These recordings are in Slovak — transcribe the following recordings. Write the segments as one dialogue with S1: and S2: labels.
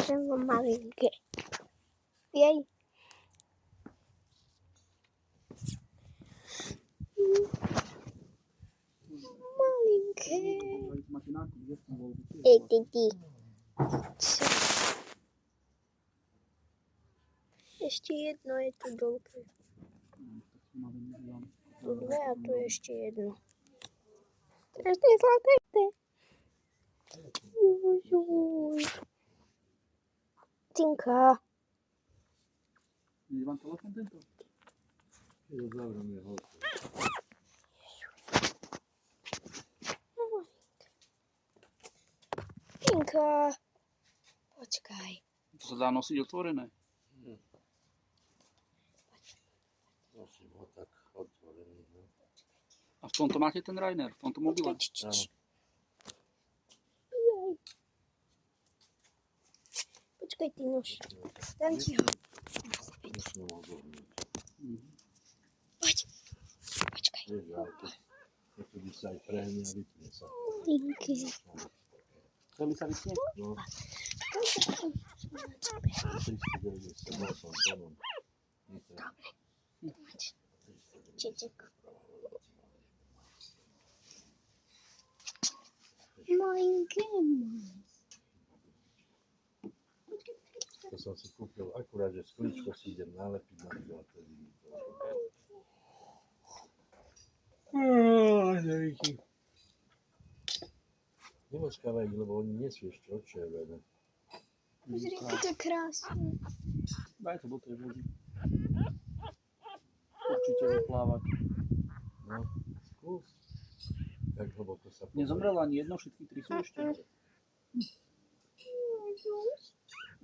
S1: ukážem vám malinké. Jej. Malinké. Ty. Ešte jedno je tu dolke. Tu dve a tu ešte jedno. Teraz to je zlaté. Tinka.
S2: Je vám telefon tento?
S3: Jo, zavrám je ho.
S1: Tinka. Počkaj.
S2: To sa dá nosiť otvorené.
S3: Nosím ho tak otvorený. No.
S2: A v tomto máte ten Rainer? V tomto mobile?
S3: Áno.
S1: Počkaj, ty nož. Dám ti ho.
S3: Musím ho zohnúť.
S1: Poď. Počkaj.
S3: Vieš, ale to by sa aj prehne a vypne sa.
S1: Tinky.
S2: Celý sa vypne?
S3: No. 398 tónom.
S1: Čiček. Malinké.
S3: To som si kúpil akurát, že sklíčko si idem nalepiť na televízor. Nevíky. Nemočkávaj, lebo oni nie sú ešte odčervené.
S1: Pozri, ako to je krásne.
S2: Daj to do tej vody. Určite vyplávať.
S3: No, skús. Tak hlboko sa pozrie.
S2: Nezomrelo ani jedno, všetky tri sú ešte.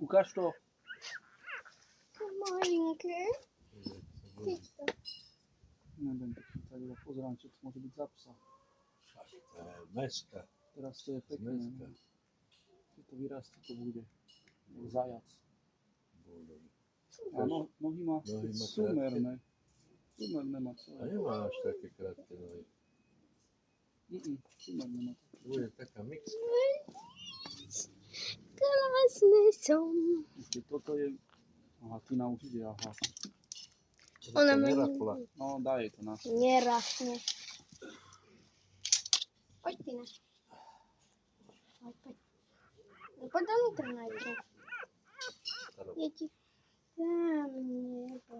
S2: Ukáž to.
S1: Malinké.
S2: Neviem, tak iba pozerám, čo to môže byť za psa.
S3: To je meska.
S2: Teraz to je pekné.
S3: Meska.
S2: Keď to vyrastie, to bude zajac.
S3: Bulldog.
S2: A nohy má
S3: Nohy má
S2: sumerné. Sumerné má
S3: A
S2: celé.
S3: nemá až také krátke nohy.
S2: Sumerné má to.
S3: Bude taká mixka.
S1: Krásne som.
S2: Ešte toto je... Aha, Tina už ide, aha.
S1: Ona
S3: Taká
S1: ma
S3: nerafla.
S2: No, daj to na.
S1: nerastne. Poď, Tina. Poď. No poď do nitra najprv. Je ti tam nebo.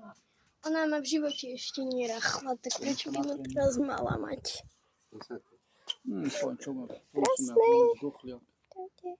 S1: Ona ma v živote ešte nerachla, tak prečo by ma teraz mala mať?
S2: Poď, čo má.
S1: Krásne.
S2: Duchliak.
S1: Čaute.